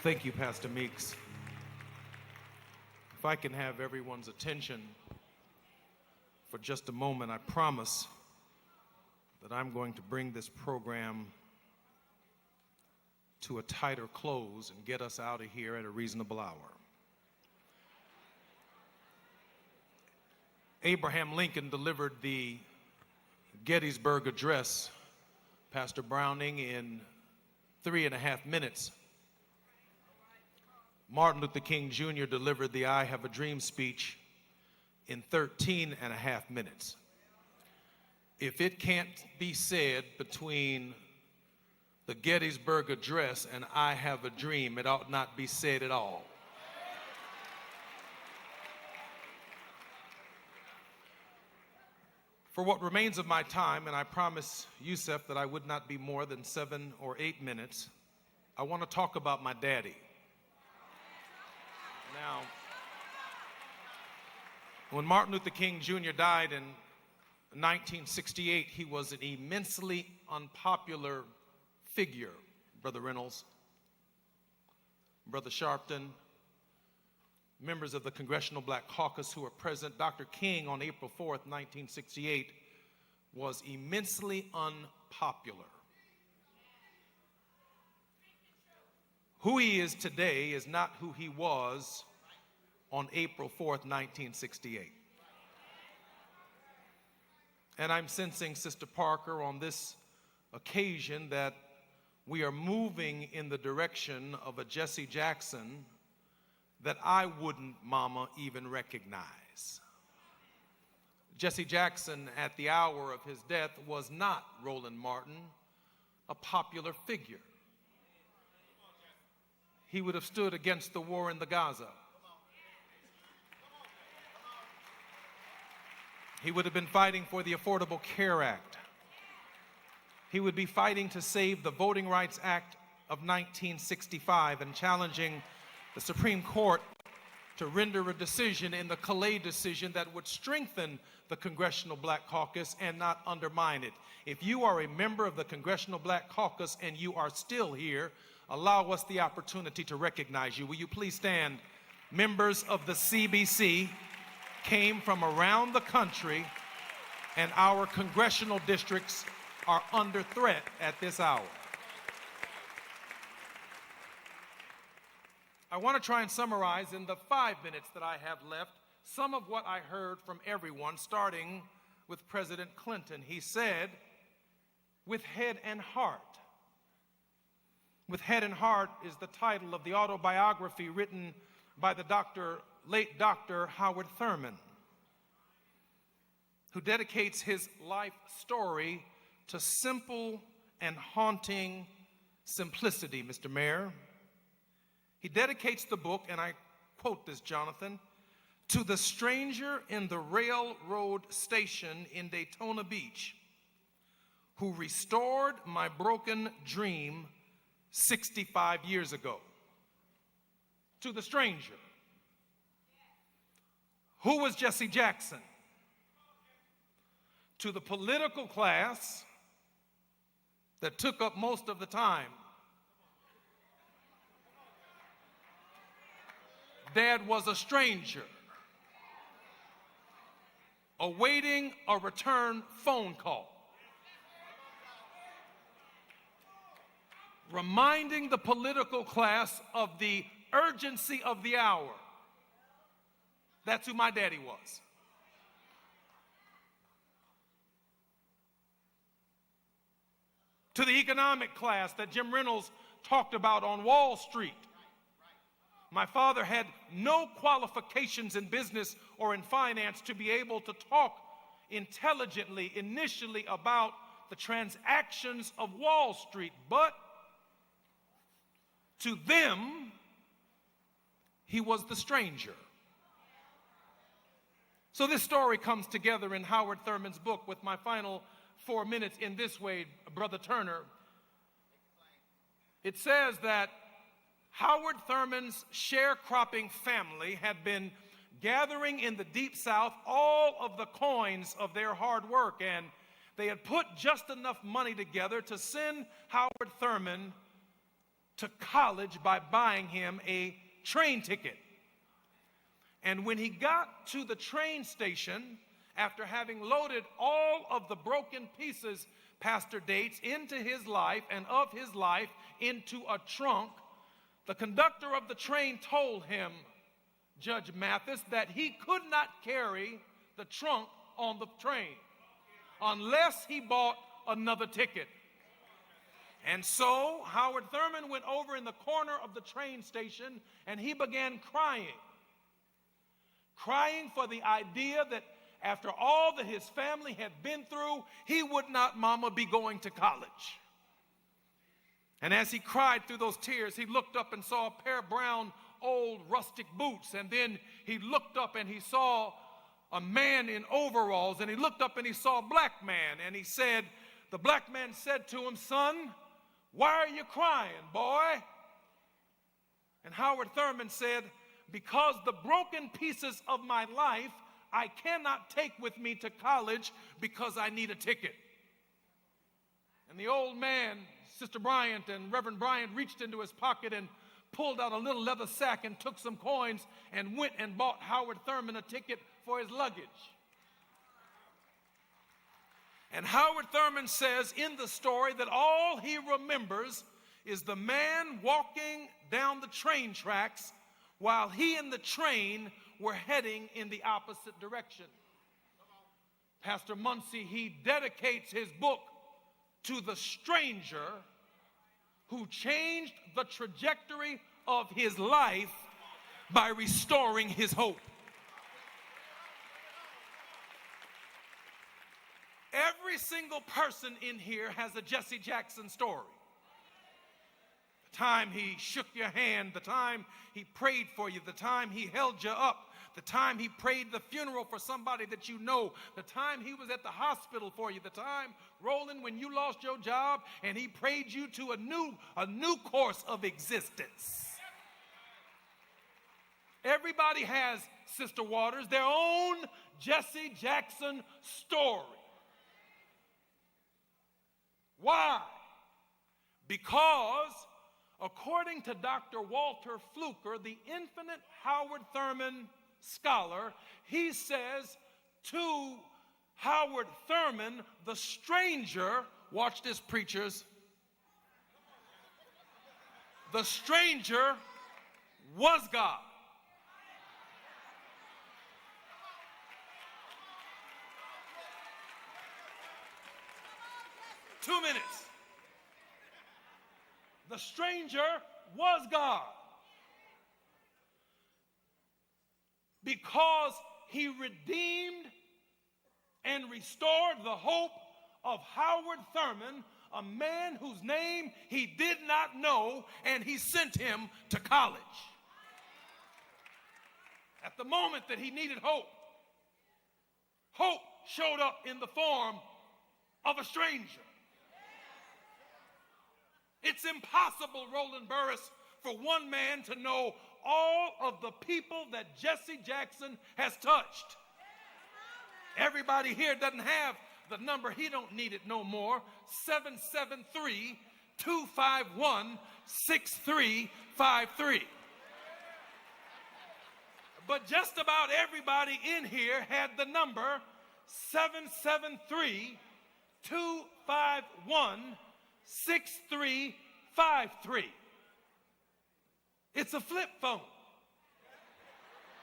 Thank you, Pastor Meeks. If I can have everyone's attention for just a moment, I promise that I'm going to bring this program to a tighter close and get us out of here at a reasonable hour. Abraham Lincoln delivered the Gettysburg Address, Pastor Browning, in 3.5 minutes. Martin Luther King Jr. delivered the I Have a Dream speech in 13.5 minutes. If it can't be said between the Gettysburg Address and I Have a Dream, it ought not be said at all. For what remains of my time, and I promise Yusef that I would not be more than 7 or 8 minutes, I want to talk about my daddy. Now, when Martin Luther King Jr. died in 1968, he was an immensely unpopular figure. Brother Reynolds, Brother Sharpton, members of the Congressional Black Caucus who were present. Dr. King on April 4th, 1968, was immensely unpopular. Who he is today is not who he was on April 4th, 1968. And I'm sensing, Sister Parker, on this occasion that we are moving in the direction of a Jesse Jackson that I wouldn't, Mama, even recognize. Jesse Jackson, at the hour of his death, was not Roland Martin, a popular figure. He would have stood against the war in the Gaza. He would have been fighting for the Affordable Care Act. He would be fighting to save the Voting Rights Act of 1965 and challenging the Supreme Court to render a decision in the Calais decision that would strengthen the Congressional Black Caucus and not undermine it. If you are a member of the Congressional Black Caucus and you are still here, allow us the opportunity to recognize you. Will you please stand? Members of the CBC came from around the country, and our congressional districts are under threat at this hour. I want to try and summarize in the 5 minutes that I have left some of what I heard from everyone, starting with President Clinton. He said, with head and heart. With Head and Heart is the title of the autobiography written by the late Dr. Howard Thurman, who dedicates his life story to simple and haunting simplicity, Mr. Mayor. He dedicates the book, and I quote this, Jonathan, to the stranger in the railroad station in Daytona Beach who restored my broken dream 65 years ago. To the stranger. Who was Jesse Jackson? To the political class that took up most of the time. Dad was a stranger, awaiting a return phone call, reminding the political class of the urgency of the hour. That's who my daddy was. To the economic class that Jim Reynolds talked about on Wall Street. My father had no qualifications in business or in finance to be able to talk intelligently initially about the transactions of Wall Street, but to them, he was the stranger. So this story comes together in Howard Thurman's book with my final 4 minutes in this way, Brother Turner. It says that Howard Thurman's sharecropping family had been gathering in the Deep South all of the coins of their hard work, and they had put just enough money together to send Howard Thurman to college by buying him a train ticket. And when he got to the train station, after having loaded all of the broken pieces, Pastor Dates, into his life and of his life into a trunk, the conductor of the train told him, Judge Mathis, that he could not carry the trunk on the train unless he bought another ticket. And so Howard Thurman went over in the corner of the train station and he began crying for the idea that after all that his family had been through, he would not, mama, be going to college. And as he cried through those tears, he looked up and saw a pair of brown, old, rustic boots. And then he looked up and he saw a man in overalls. And he looked up and he saw a black man. And he said, the black man said to him, son, why are you crying, boy? And Howard Thurman said, because the broken pieces of my life I cannot take with me to college because I need a ticket. And the old man, Sister Bryant and Reverend Bryant, reached into his pocket and pulled out a little leather sack and took some coins and went and bought Howard Thurman a ticket for his luggage. And Howard Thurman says in the story that all he remembers is the man walking down the train tracks while he and the train were heading in the opposite direction. Pastor Muncie, he dedicates his book to the stranger who changed the trajectory of his life by restoring his hope. Every single person in here has a Jesse Jackson story. The time he shook your hand, the time he prayed for you, the time he held you up, the time he prayed the funeral for somebody that you know, the time he was at the hospital for you, the time, Roland, when you lost your job and he prayed you to a new course of existence. Everybody has, Sister Waters, their own Jesse Jackson story. Why? Because according to Dr. Walter Fluker, the infinite Howard Thurman scholar, he says to Howard Thurman, the stranger, watch this, preachers, the stranger was God. Two minutes. The stranger was God because he redeemed and restored the hope of Howard Thurman, a man whose name he did not know, and he sent him to college. At the moment that he needed hope, hope showed up in the form of a stranger. It's impossible, Roland Burris, for one man to know all of the people that Jesse Jackson has touched. Everybody here doesn't have the number. He don't need it no more. 773-251-6353. But just about everybody in here had the number 773-251-6353. It's a flip phone.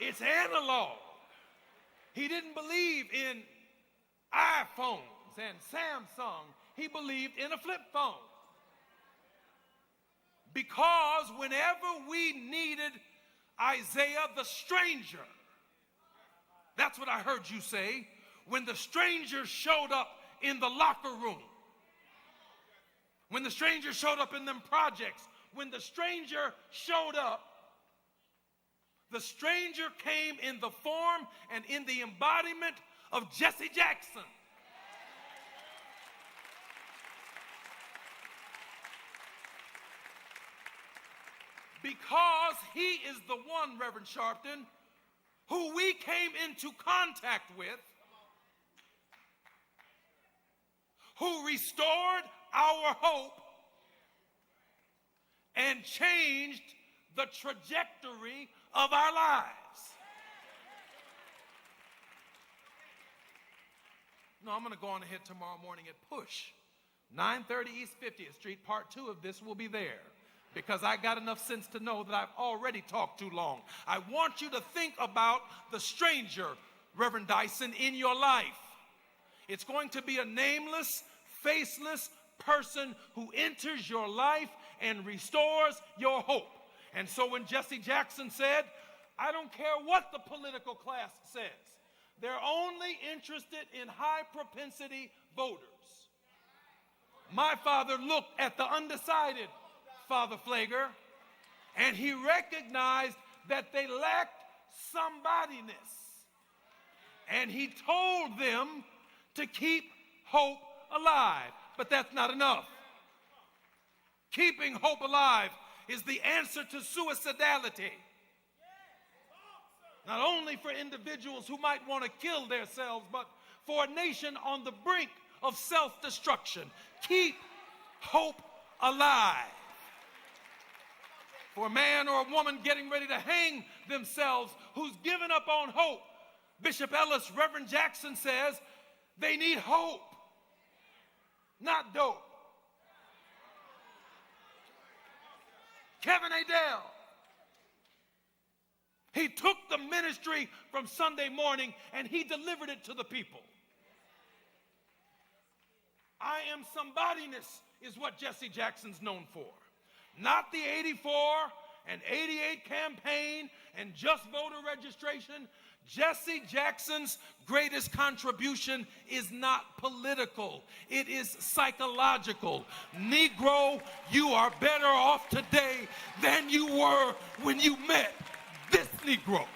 It's analog. He didn't believe in iPhones and Samsung. He believed in a flip phone. Because whenever we needed Isaiah the stranger, that's what I heard you say, when the stranger showed up in the locker room, when the stranger showed up in them projects, when the stranger showed up, the stranger came in the form and in the embodiment of Jesse Jackson. Because he is the one, Reverend Sharpton, who we came into contact with, who restored our hope and changed the trajectory of our lives. No, I'm going to go on ahead tomorrow morning at push. 930 East 50th Street, part 2 of this will be there, because I got enough sense to know that I've already talked too long. I want you to think about the stranger, Reverend Dyson, in your life. It's going to be a nameless, faceless person who enters your life and restores your hope. And so when Jesse Jackson said, I don't care what the political class says, they're only interested in high propensity voters. My father looked at the undecided, Father Flager, and he recognized that they lacked somebodyness. And he told them to keep hope alive. But that's not enough. Keeping hope alive is the answer to suicidality. Not only for individuals who might want to kill themselves, but for a nation on the brink of self-destruction. Keep hope alive. For a man or a woman getting ready to hang themselves who's given up on hope, Bishop Ellis, Reverend Jackson says, they need hope, not dope. Kevin Adele, he took the ministry from Sunday morning and he delivered it to the people. I am somebodyness is what Jesse Jackson's known for. Not the 84 and 88 campaign and just voter registration. Jesse Jackson's greatest contribution is not political. It is psychological. Negro, you are better off today than you were when you met this Negro.